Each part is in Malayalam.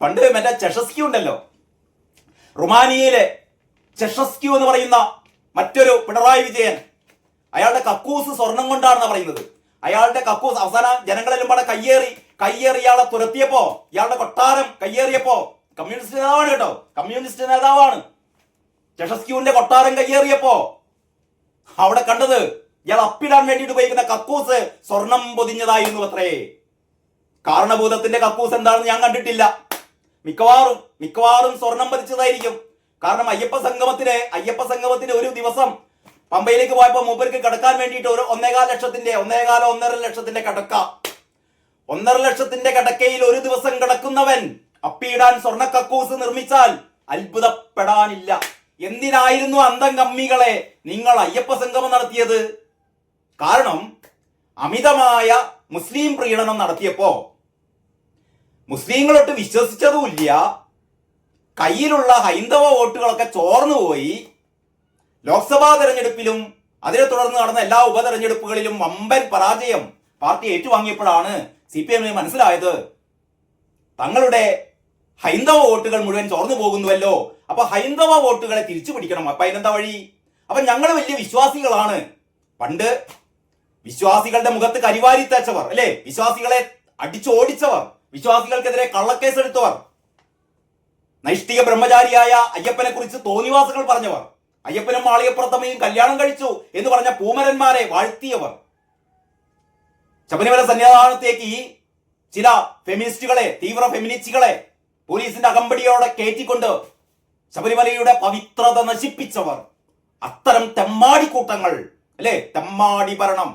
പണ്ട് മറ്റേ ചെഷസ്ക്യൂ ഉണ്ടല്ലോ, റുമാനിയയിലെ ചെഷസ്ക്യൂ എന്ന് പറയുന്ന മറ്റൊരു പിണറായി വിജയൻ, അയാളുടെ കക്കൂസ് സ്വർണം കൊണ്ടാണെന്ന് പറയുന്നത്. അയാളുടെ കക്കൂസ് അവസാനം ജനങ്ങളെല്ലാം പാടെ കയ്യേറി ഇയാളെ തുരത്തിയപ്പോ, ഇയാളുടെ കൊട്ടാരം കയ്യേറിയപ്പോ, കമ്മ്യൂണിസ്റ്റ് നേതാവാണ് കേട്ടോ, കമ്മ്യൂണിസ്റ്റ് നേതാവാണ്, ചെഷസ്ക്യൂവിന്റെ കൊട്ടാരം കയ്യേറിയപ്പോ അവിടെ കണ്ടത് ഇയാൾ അപ്പിടാൻ വേണ്ടിയിട്ട് ഉപയോഗിക്കുന്ന കക്കൂസ് സ്വർണം പൊതിഞ്ഞതായിരുന്നു അത്രേ. കാരണഭൂതത്തിന്റെ കക്കൂസ് എന്താണെന്ന് ഞാൻ കണ്ടിട്ടില്ല. മിക്കവാറും സ്വർണം പതിച്ചതായിരിക്കും. കാരണം അയ്യപ്പ സംഗമത്തിന് ഒരു ദിവസം പമ്പയിലേക്ക് പോയപ്പോ മൂപ്പർക്ക് കിടക്കാൻ വേണ്ടിയിട്ട് ഒരു 1.5 ലക്ഷത്തിന്റെ കിടക്ക, 1.5 ലക്ഷത്തിന്റെ കിടക്കയിൽ ഒരു ദിവസം കിടക്കുന്നവൻ അപ്പിയിടാൻ സ്വർണ്ണ കക്കൂസ് നിർമ്മിച്ചാൽ അത്ഭുതപ്പെടാനില്ല. എന്തിനായിരുന്നു അന്തം കമ്മികളെ നിങ്ങൾ അയ്യപ്പ സംഗമം നടത്തിയത്? കാരണം അമിതമായ മുസ്ലിം പ്രീണനം നടത്തിയപ്പോ മുസ്ലിങ്ങളൊട്ട് വിശ്വസിച്ചതുമില്ല, കയ്യിലുള്ള ഹൈന്ദവ വോട്ടുകളൊക്കെ ചോർന്നുപോയി. ലോക്സഭാ തെരഞ്ഞെടുപ്പിലും അതിനെ തുടർന്ന് നടന്ന എല്ലാ ഉപതെരഞ്ഞെടുപ്പുകളിലും വമ്പൻ പരാജയം പാർട്ടി ഏറ്റുവാങ്ങിയപ്പോഴാണ് CPM മനസ്സിലായത് തങ്ങളുടെ ഹൈന്ദവ വോട്ടുകൾ മുഴുവൻ ചോർന്നു പോകുന്നുവല്ലോ, അപ്പൊ ഹൈന്ദവ വോട്ടുകളെ തിരിച്ചു പിടിക്കണം. അപ്പൊ അതിനെന്താ വഴി? അപ്പൊ ഞങ്ങൾ വലിയ വിശ്വാസികളാണ്. പണ്ട് വിശ്വാസികളുടെ മുഖത്ത് കരിവാരി തേച്ചവർ അല്ലെ, വിശ്വാസികളെ അടിച്ചോടിച്ചവർ, വിശ്വാസികൾക്കെതിരെ കള്ളക്കേസ് എടുത്തവർ, നൈഷ്ഠിക ബ്രഹ്മചാരിയായ അയ്യപ്പനെ കുറിച്ച് തോന്നിവാസങ്ങൾ പറഞ്ഞവർ, അയ്യപ്പനും മാളികപ്പുറത്തമ്മയും കല്യാണം കഴിച്ചു എന്ന് പറഞ്ഞ പൂമരന്മാരെ വാഴ്ത്തിയവർ, ശബരിമല സന്നിധാനത്തേക്ക് ചില ഫെമിനിസ്റ്റുകളെ, തീവ്ര ഫെമിനിസ്റ്റുകളെ പോലീസിന്റെ അകമ്പടിയോടെ കയറ്റിക്കൊണ്ട് ശബരിമലയുടെ പവിത്രത നശിപ്പിച്ചവർ, അത്തരം തെമ്മാടി കൂട്ടങ്ങൾ അല്ലെ, തെമ്മാടി ഭരണം.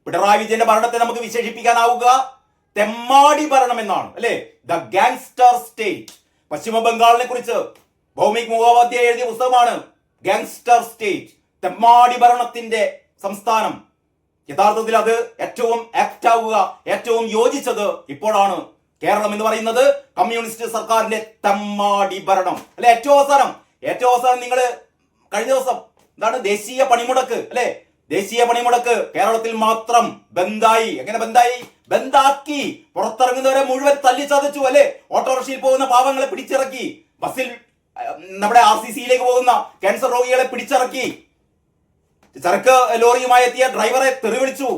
പിണറായി വിജയന്റെ ഭരണത്തെ നമുക്ക് വിശേഷിപ്പിക്കാനാവുക തെമ്മാടി ഭരണം എന്നാണ് അല്ലെ, ദ ഗാങ്സ്റ്റർ സ്റ്റേറ്റ്. പശ്ചിമ ബംഗാളിനെ കുറിച്ച് ഭൗമിക് മുഖോപാധ്യായ എഴുതിയ പുസ്തകമാണ് ഗാങ്സ്റ്റർ സ്റ്റേറ്റ്, തെമ്മാടി ഭരണത്തിന്റെ സംസ്ഥാനം. യഥാർത്ഥത്തിൽ അത് ഏറ്റവും ആപ്റ്റ് ആവുക, ഏറ്റവും യോജിച്ചത് ഇപ്പോഴാണ്. കേരളം എന്ന് പറയുന്നത് കമ്മ്യൂണിസ്റ്റ് സർക്കാരിന്റെ തെമ്മാടി ഭരണം അല്ലെ. ഏറ്റവും അവസാനം നിങ്ങൾ കഴിഞ്ഞ ദിവസം എന്താണ് ദേശീയ പണിമുടക്ക് അല്ലെ, ദേശീയ പണിമുടക്ക് കേരളത്തിൽ മാത്രം ബന്ദായി. എങ്ങനെ ബന്ദാക്കി? പുറത്തിറങ്ങുന്നവരെ മുഴുവൻ തല്ലിച്ചതച്ചു അല്ലെ, ഓട്ടോറിക്ഷയിൽ പോകുന്ന പാവങ്ങളെ പിടിച്ചിറക്കി, ബസ്സിൽ നമ്മുടെ RCCയിലേക്ക് പോകുന്ന ക്യാൻസർ രോഗികളെ പിടിച്ചിറക്കി, ചരക്ക് ലോറിയുമായി എത്തിയ ഡ്രൈവറെ തെറിവിളിച്ചു.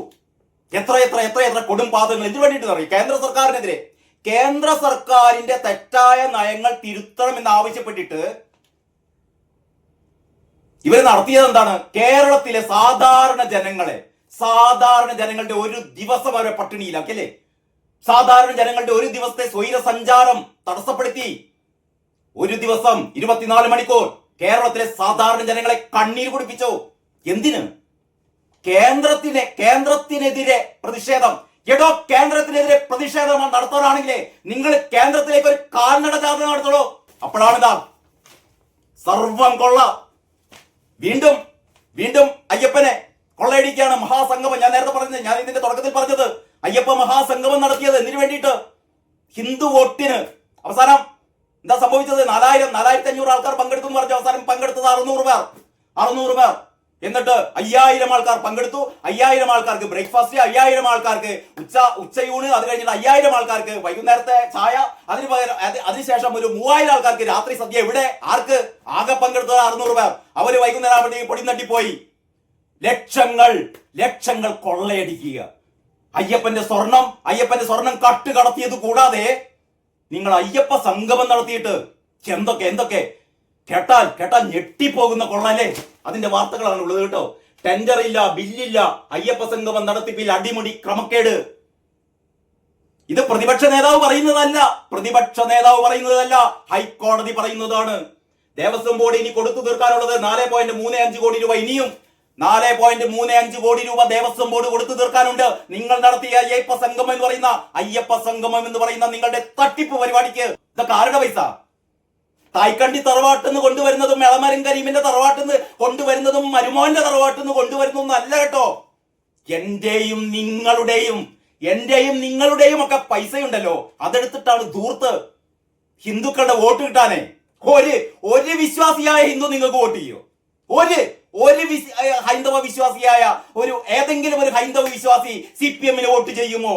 എത്ര കൊടും പാതങ്ങൾ എന്തിനു വേണ്ടിയിട്ട് അറിയാം? കേന്ദ്ര സർക്കാരിനെതിരെ, കേന്ദ്ര സർക്കാരിന്റെ തെറ്റായ നയങ്ങൾ തിരുത്തണമെന്ന് ആവശ്യപ്പെട്ടിട്ട് ഇവർ നടത്തിയത് എന്താണ്? കേരളത്തിലെ സാധാരണ ജനങ്ങളുടെ ഒരു ദിവസം അവരെ പട്ടിണിയിലാക്കി അല്ലേ, സാധാരണ ജനങ്ങളുടെ ഒരു ദിവസത്തെ സ്വൈര സഞ്ചാരം തടസ്സപ്പെടുത്തി. ഒരു ദിവസം 24 മണിക്കൂർ കേരളത്തിലെ സാധാരണ ജനങ്ങളെ കണ്ണീര് കുടിപ്പിച്ചു. എന്തിന്? കേന്ദ്രത്തിനെതിരെ പ്രതിഷേധം. എടോ, കേന്ദ്രത്തിനെതിരെ പ്രതിഷേധം നടത്താനാണെങ്കിലേ നിങ്ങൾ കേന്ദ്രത്തിലേക്ക് ഒരു കാൽനട ജാഥ നടത്തുള്ളൂ. അപ്പോഴാണിതാ സർവം കൊള്ള. വീണ്ടും അയ്യപ്പനെ കൊള്ളയടിക്കുകയാണ് മഹാസംഗമം. ഞാൻ നേരത്തെ പറഞ്ഞത്, ഞാൻ ഇതിന്റെ തുടക്കത്തിൽ പറഞ്ഞത്, അയ്യപ്പ മഹാസംഗമം നടത്തിയത് എന്തിനു വേണ്ടിയിട്ട്? ഹിന്ദു വോട്ടിന്. അവസാനം എന്താ സംഭവിച്ചത്? 4500 ആൾക്കാർ പങ്കെടുത്തു എന്ന് പറഞ്ഞു. അവസാനം പങ്കെടുത്തത് 600 പേർ. എന്നിട്ട് 5000 ആൾക്കാർ പങ്കെടുത്തു. 5000 ആൾക്കാർക്ക് ബ്രേക്ക്ഫാസ്റ്റ്, 5000 ആൾക്കാർക്ക് ഉച്ചയൂണ്, അത് കഴിഞ്ഞിട്ട് 5000 ആൾക്കാർക്ക് വൈകുന്നേരത്തെ ചായ, അതിനുശേഷം ഒരു 3000 ആൾക്കാർക്ക് രാത്രി സദ്യ. ഇവിടെ ആർക്ക്? ആകെ പങ്കെടുത്തത് 600 പേർ. അവര് വൈകുന്നേരം ആകുമ്പോഴത്തേക്ക് പൊടി തട്ടിപ്പോയി. ലക്ഷങ്ങൾ കൊള്ളയടിക്കുക. അയ്യപ്പന്റെ സ്വർണം കടത്തിയത് കൂടാതെ നിങ്ങൾ അയ്യപ്പ സംഗമം നടത്തിയിട്ട് എന്തൊക്കെ കേട്ടാൽ ഞെട്ടിപ്പോകുന്ന കൊള്ളല്ലേ. അതിന്റെ വാർത്തകളാണ് ഉള്ളത് കേട്ടോ. ടെൻഡർ ഇല്ല, ബില്ലില്ല, അയ്യപ്പ സംഗമം നടത്തിപ്പിൽ അടിമുടി ക്രമക്കേട്. ഇത് പ്രതിപക്ഷ നേതാവ് പറയുന്നതല്ല, ഹൈക്കോടതി പറയുന്നതാണ്. ദേവസ്വം ബോർഡ് ഇനി കൊടുത്തു തീർക്കാനുള്ളത് 4.35 കോടി രൂപ. ഇനിയും 4.35 കോടി രൂപ ദേവസ്വം ബോർഡ് കൊടുത്തു തീർക്കാനുണ്ട്. നിങ്ങൾ നടത്തിയ അയ്യപ്പ സംഗമം എന്ന് പറയുന്ന നിങ്ങളുടെ തട്ടിപ്പ് പരിപാടിക്ക് ഇതൊക്കെ ആരുടെ പൈസ? തായ്ക്കണ്ടി തറവാട്ടിന്ന് കൊണ്ടുവരുന്നതും എളമരം കരീമിന്റെ തറവാട്ടിന്ന് കൊണ്ടുവരുന്നതും മരുമോന്റെ തറവാട്ടിന്ന് കൊണ്ടുവരുന്നതും അല്ല കേട്ടോ. എന്റെയും നിങ്ങളുടെയും ഒക്കെ പൈസയുണ്ടല്ലോ, അതെടുത്തിട്ടാണ് ധൂർത്ത് ഹിന്ദുക്കളുടെ വോട്ട് കിട്ടാനേ. ഒരു വിശ്വാസിയായ ഹിന്ദു നിങ്ങൾക്ക് വോട്ട് ചെയ്യോ? ഒരു ഹൈന്ദവ വിശ്വാസിയായ ഏതെങ്കിലും ഒരു ഹൈന്ദവ വിശ്വാസി CPM വോട്ട് ചെയ്യുമോ?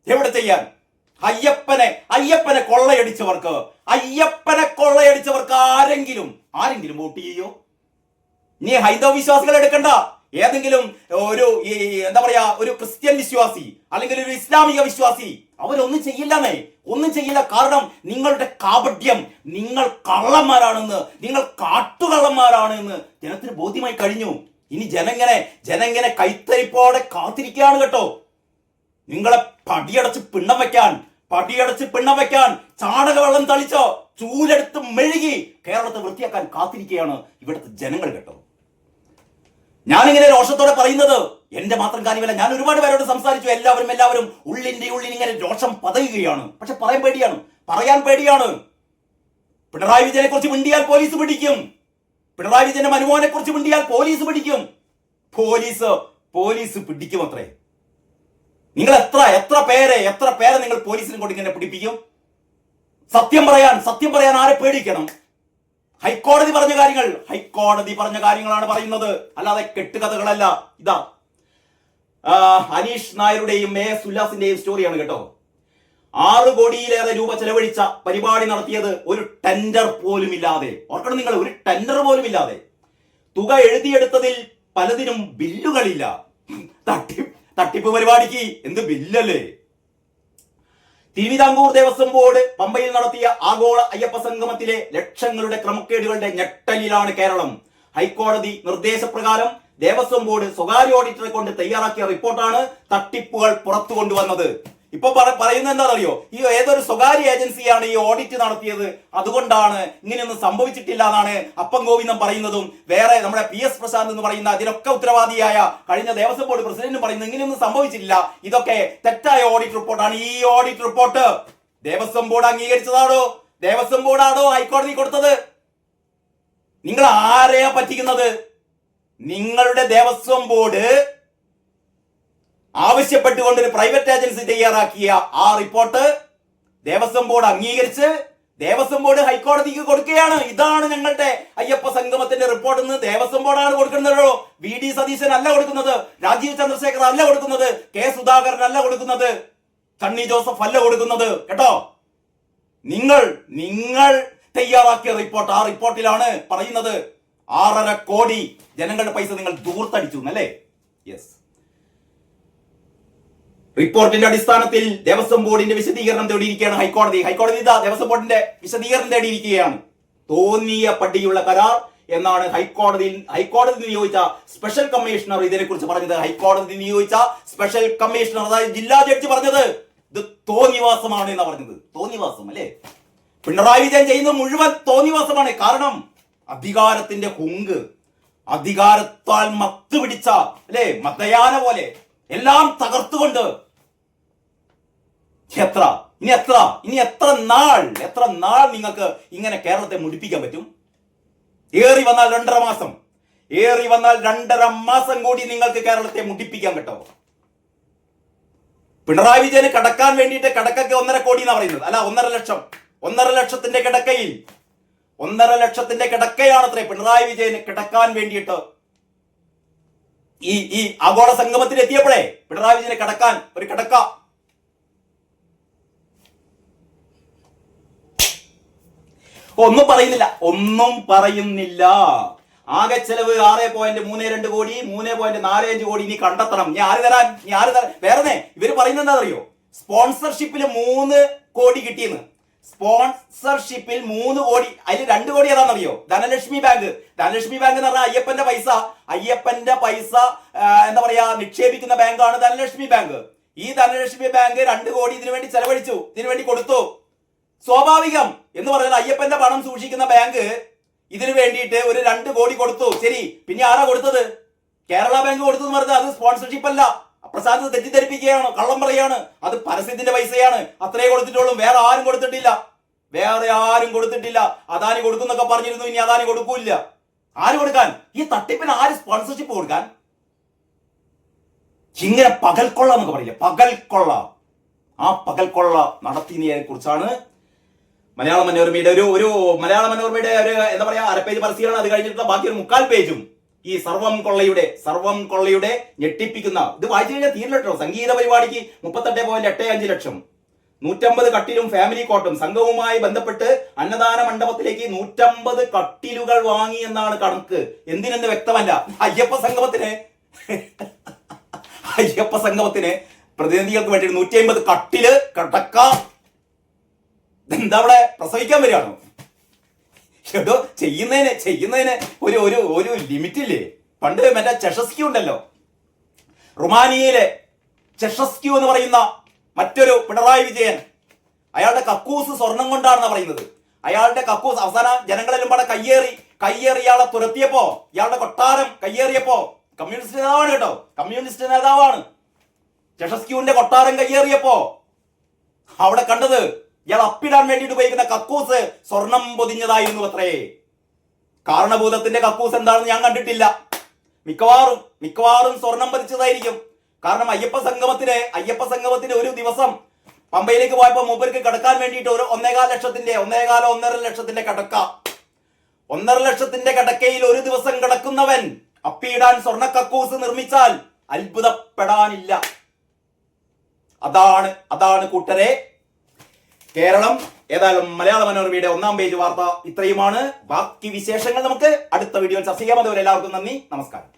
എവിടെ ചെയ്യാൻ? അയ്യപ്പനെ കൊള്ളയടിച്ചവർക്ക് ആരെങ്കിലും വോട്ട് ചെയ്യോ? നീ ഹൈന്ദവ വിശ്വാസികൾ എടുക്കണ്ട, ഏതെങ്കിലും ഒരു ക്രിസ്ത്യൻ വിശ്വാസി അല്ലെങ്കിൽ ഒരു ഇസ്ലാമിക വിശ്വാസി അവരൊന്നും ചെയ്യില്ല. കാരണം നിങ്ങളുടെ കാപട്യം, നിങ്ങൾ കള്ളന്മാരാണെന്ന്, നിങ്ങൾ കാട്ടുകള്ളന്മാരാണെന്ന് ജനത്തിന് ബോധ്യമായി കഴിഞ്ഞു. ഇനി ജനങ്ങനെ കൈത്തരിപ്പോടെ കാത്തിരിക്കുകയാണ് കേട്ടോ. നിങ്ങളെ പടിയടച്ച് പിണ്ണം വെക്കാൻ ചാണകവെള്ളം തളിച്ചോ ചൂലെടുത്ത് മെഴുകി കേരളത്തെ വൃത്തിയാക്കാൻ കാത്തിരിക്കുകയാണ് ഇവിടുത്തെ ജനങ്ങൾ കേട്ടോ. ഞാനിങ്ങനെ രോഷത്തോടെ പറയുന്നത് എന്റെ മാത്രം കാര്യമല്ല. ഞാൻ ഒരുപാട് പേരോട് സംസാരിച്ചു. എല്ലാവരും ഉള്ളിൽ ഇങ്ങനെ രോഷം പതയുകയാണ്. പക്ഷെ പറയാൻ പേടിയാണ്. പിണറായി വിജയനെ കുറിച്ച് മിണ്ടിയാൽ പോലീസ് പിടിക്കും. പിണറായി വിജയന്റെ മനുമോനെ കുറിച്ച് മിണ്ടിയാൽ പോലീസ് പിടിക്കും. പോലീസ് പിടിക്കും അത്രേ. നിങ്ങൾ എത്ര പേരെ നിങ്ങൾ പോലീസിനെ കൊണ്ട് ഇങ്ങനെ പിടിപ്പിക്കും? സത്യം പറയാൻ ആരെ പേടിക്കണം? ഹൈക്കോടതി പറഞ്ഞ കാര്യങ്ങളാണ് പറയുന്നത്, അല്ലാതെ കെട്ടുകഥകളല്ല. ഇതാ അനീഷ് നായരുടെയും എസ് ഉല്ലാസിന്റെയും സ്റ്റോറിയാണ് കേട്ടോ. 6 കോടിയിലേറെ രൂപ ചെലവഴിച്ച പരിപാടി നടത്തിയത് ഒരു ടെൻഡർ പോലും ഇല്ലാതെ. ഓർക്കണം നിങ്ങൾ, ഒരു ടെൻഡർ പോലും ഇല്ലാതെ. തുക എഴുതിയെടുത്തതിൽ പലതിനും ബില്ലുകളില്ല. തട്ടിപ്പ് പരിപാടിക്ക് എന്ത് ബില്ലല്ലേ? തിരുവിതാംകൂർ ദേവസ്വം ബോർഡ് പമ്പയിൽ നടത്തിയ ആഗോള അയ്യപ്പ സംഗമത്തിലെ ലക്ഷങ്ങളുടെ ക്രമക്കേടുകളുടെ ഞെട്ടലിലാണ് കേരളം. ഹൈക്കോടതി നിർദ്ദേശപ്രകാരം ദേവസ്വം ബോർഡ് സ്വകാര്യ ഓഡിറ്ററെ കൊണ്ട് തയ്യാറാക്കിയ റിപ്പോർട്ടാണ് തട്ടിപ്പുകൾ പുറത്തു കൊണ്ടുവന്നത്. ഇപ്പൊ പറയുന്നത് എന്താണെന്നറിയോ? ഈ ഏതൊരു സ്വകാര്യ ഏജൻസിയാണ് ഈ ഓഡിറ്റ് നടത്തിയത്, അതുകൊണ്ടാണ് ഇങ്ങനെയൊന്നും സംഭവിച്ചിട്ടില്ല എന്നാണ് അപ്പം ഗോവിന്ദൻ പറയുന്നതും വേറെ നമ്മുടെ PS പ്രശാന്ത് എന്ന് പറയുന്ന അതിനൊക്കെ ഉത്തരവാദിയായ കഴിഞ്ഞ ദേവസ്വം ബോർഡ് പ്രസിഡന്റ് പറയുന്നത് ഇങ്ങനെയൊന്നും സംഭവിച്ചില്ല, ഇതൊക്കെ തെറ്റായ ഓഡിറ്റ് റിപ്പോർട്ടാണ്. ഈ ഓഡിറ്റ് റിപ്പോർട്ട് ദേവസ്വം ബോർഡ് അംഗീകരിച്ചതാണോ? ദേവസ്വം ബോർഡാണോ ഹൈക്കോടതി കൊടുത്തത്? നിങ്ങൾ ആരെയാ പറ്റിക്കുന്നത്? നിങ്ങളുടെ ദേവസ്വം ബോർഡ് ആവശ്യപ്പെട്ടുകൊണ്ട് ഒരു പ്രൈവറ്റ് ഏജൻസി തയ്യാറാക്കിയ ആ റിപ്പോർട്ട് ദേവസ്വം ബോർഡ് അംഗീകരിച്ച് ദേവസ്വം ബോർഡ് ഹൈക്കോടതിക്ക് കൊടുക്കുകയാണ്. ഇതാണ് ഞങ്ങളുടെ അയ്യപ്പ സംഗമത്തിന്റെ റിപ്പോർട്ട് എന്ന് ദേവസ്വം ബോർഡാണ് കൊടുക്കുന്നതോ? VD സതീശൻ അല്ല കൊടുക്കുന്നത്, രാജീവ് ചന്ദ്രശേഖർ അല്ല കൊടുക്കുന്നത്, K സുധാകരൻ അല്ല കൊടുക്കുന്നത്, സണ്ണി ജോസഫ് അല്ല കൊടുക്കുന്നത് കേട്ടോ. നിങ്ങൾ തയ്യാറാക്കിയ റിപ്പോർട്ട്, ആ റിപ്പോർട്ടിലാണ് പറയുന്നത് 6.5 കോടി ജനങ്ങളുടെ പൈസ നിങ്ങൾ ദൂർത്തടിച്ചു എന്നല്ലേ? യെസ്. റിപ്പോർട്ടിന്റെ അടിസ്ഥാനത്തിൽ ദേവസ്വം ബോർഡിന്റെ വിശദീകരണം തേടിയിരിക്കുകയാണ് ഹൈക്കോടതി. ഇതാ ദേവസ്വം ബോർഡിന്റെ വിശദീകരണം തേടിയിരിക്കുകയാണ്. തോന്നിയ പടിയുള്ള കരാർ എന്നാണ് ഹൈക്കോടതി നിയോഗിച്ച സ്പെഷ്യൽ കമ്മീഷണർ ഇതിനെക്കുറിച്ച് പറഞ്ഞത്. ഹൈക്കോടതി നിയോഗിച്ച സ്പെഷ്യൽ കമ്മീഷണർ, അതായത് ജില്ലാ ജഡ്ജി പറഞ്ഞത് ഇത് തോന്നിവാസമാണ് എന്നാ പറഞ്ഞത്. തോന്നിവാസം അല്ലേ? പിണറായി വിജയൻ ചെയ്യുന്നത് മുഴുവൻ തോന്നിവാസമാണ്. കാരണം അധികാരത്തിന്റെ ഹുങ്ക്, അധികാരത്താൽ മത്ത് പിടിച്ച അല്ലേ മതയാന പോലെ എല്ലാം തകർത്തുകൊണ്ട് ഇനി എത്ര നാൾ നിങ്ങൾക്ക് ഇങ്ങനെ കേരളത്തെ മുടിപ്പിക്കാൻ പറ്റും? ഏറി വന്നാൽ 2.5 മാസം കൂടി നിങ്ങൾക്ക് കേരളത്തെ മുടിപ്പിക്കാൻ കേട്ടോ. പിണറായി വിജയന് കടക്കാൻ വേണ്ടിയിട്ട് കടക്കൊക്കെ 1.5 കോടി എന്നാ പറയുന്നത്, അല്ല 1.5 ലക്ഷം. 1.5 ലക്ഷത്തിന്റെ കിടക്കയിൽ 1.5 ലക്ഷത്തിന്റെ കിടക്കയാണത്രേ പിണറായി വിജയന് കിടക്കാൻ വേണ്ടിയിട്ട്. ഈ ആഗോള സംഗമത്തിൽ എത്തിയപ്പോഴേ പിണറായി വിജയനെ കടക്കാൻ ഒരു കിടക്ക. ഒന്നും പറയുന്നില്ല. ആകെ ചെലവ് 6.32 കോടി, 3.45 കോടി ഇനി കണ്ടെത്തണം. ഇനി ആര് തരാൻ? വേറെ ഇവര് പറയുന്നത് എന്താ അറിയോ? സ്പോൺസർഷിപ്പിൽ 3 കോടി കിട്ടിയെന്ന്. സ്പോൺസർഷിപ്പിൽ 3 കോടി, അതിൽ 2 കോടി ഏതാണെന്നറിയോ? ധനലക്ഷ്മി ബാങ്ക് എന്ന് പറഞ്ഞാൽ അയ്യപ്പന്റെ പൈസ എന്താ പറയാ നിക്ഷേപിക്കുന്ന ബാങ്കാണ് ധനലക്ഷ്മി ബാങ്ക്. ഈ ധനലക്ഷ്മി ബാങ്ക് 2 കോടി ഇതിനു വേണ്ടി ചെലവഴിച്ചു, ഇതിനു വേണ്ടി കൊടുത്തു. സ്വാഭാവികം എന്ന് പറഞ്ഞാൽ അയ്യപ്പന്റെ പണം സൂക്ഷിക്കുന്ന ബാങ്ക് ഇതിനു വേണ്ടിയിട്ട് ഒരു 2 കോടി കൊടുത്തു. ശരി, പിന്നെ ആരാ കൊടുത്തത്? കേരള ബാങ്ക് കൊടുത്തു എന്ന് പറഞ്ഞാൽ അത് സ്പോൺസർഷിപ്പ് അല്ല. പ്രസാദ് തെറ്റിദ്ധരിപ്പിക്കുകയാണ്, കള്ളം പറയാണ്. അത് പരസ്യത്തിന്റെ പൈസയാണ്, അത്രേ കൊടുത്തിട്ടുള്ളൂ. വേറെ ആരും കൊടുത്തിട്ടില്ല. അദാനി കൊടുക്കുന്നൊക്കെ പറഞ്ഞിരുന്നു, ഇനി അദാനി കൊടുക്കൂല്ല. ആര് കൊടുക്കാൻ? ഈ തട്ടിപ്പിന് ആര് സ്പോൺസർഷിപ്പ് കൊടുക്കാൻ? ഇങ്ങനെ പകൽക്കൊള്ള എന്നൊക്കെ പറയില്ല, പകൽക്കൊള്ള. ആ പകൽക്കൊള്ള നടത്തിയതിനെ കുറിച്ചാണ് മലയാള മനോരമയുടെ ഒരു എന്താ പറയാ 1/2 പേജ് പരസ്യമാണ്. അത് കഴിഞ്ഞിട്ടുള്ള ബാക്കി ഒരു 3/4 പേജും ഈ സർവം കൊള്ളയുടെ ഞെട്ടിപ്പിക്കുന്ന ഇത് വായിച്ചു കഴിഞ്ഞാൽ തീരില്ല കേട്ടോ. സംഗീത പരിപാടിക്ക് 38.85 ലക്ഷം, 150 കട്ടിലും ഫാമിലി കോട്ടും സംഘവുമായി ബന്ധപ്പെട്ട് അന്നദാന മണ്ഡപത്തിലേക്ക് 150 കട്ടിലുകൾ വാങ്ങി എന്നാണ് കണക്ക്. എന്തിനെന്ന് വ്യക്തമല്ല. അയ്യപ്പ സംഗമത്തിന് പ്രതിനിധികൾക്ക് വേണ്ടി 150 കട്ടില് കിടക്ക. എന്താ അവിടെ പ്രസവിക്കാൻ വരികയാണോ? എടോ, ചെയ്യുന്നതിന് ഒരു ലിമിറ്റ് ഇല്ലേ? പണ്ട് മറ്റേ ചെഷസ്ക്യൂ ഉണ്ടല്ലോ, റുമാനിയയിലെ ചെഷസ്ക്യൂ എന്ന് പറയുന്ന മറ്റൊരു പിണറായി വിജയൻ, അയാളുടെ കക്കൂസ് സ്വർണം കൊണ്ടാണെന്ന് പറയുന്നത്. അയാളുടെ കക്കൂസ് അവസാനം ജനങ്ങളെല്ലാം പാടെ കയ്യേറി ഇയാളെ തുരത്തിയപ്പോ, ഇയാളുടെ കൊട്ടാരം കയ്യേറിയപ്പോ, കമ്മ്യൂണിസ്റ്റ് നേതാവാണ് കേട്ടോ, കമ്മ്യൂണിസ്റ്റ് നേതാവാണ്. ചെഷസ്ക്യൂവിന്റെ കൊട്ടാരം കയ്യേറിയപ്പോ അവിടെ കണ്ടത് ഇയാൾ അപ്പിടാൻ വേണ്ടിയിട്ട് ഉപയോഗിക്കുന്ന കക്കൂസ് സ്വർണം പൊതിഞ്ഞതായിരുന്നു അത്രേ. കാരണഭൂതത്തിന്റെ കക്കൂസ് എന്താണെന്ന് ഞാൻ കണ്ടിട്ടില്ല. മിക്കവാറും സ്വർണം പതിച്ചതായിരിക്കും. കാരണം അയ്യപ്പ സംഗമത്തിന് ഒരു ദിവസം പമ്പയിലേക്ക് പോയപ്പോ മൂപ്പർക്ക് കിടക്കാൻ വേണ്ടിയിട്ട് ഒരു 1.5 ലക്ഷത്തിന്റെ കിടക്ക. 1.5 ലക്ഷത്തിന്റെ കിടക്കയിൽ ഒരു ദിവസം കിടക്കുന്നവൻ അപ്പിയിടാൻ സ്വർണ്ണ കക്കൂസ് നിർമ്മിച്ചാൽ അത്ഭുതപ്പെടാനില്ല. അതാണ് കൂട്ടരെ കേരളം. ഏതായാലും മലയാള മനോരമയുടെ 1-ാം പേജ് വാർത്ത ഇത്രയുമാണ്. ബാക്കി വിശേഷങ്ങൾ നമുക്ക് അടുത്ത വീഡിയോയിൽ ചർച്ച ചെയ്യാം. അതുവരെ എല്ലാവർക്കും നന്ദി, നമസ്കാരം.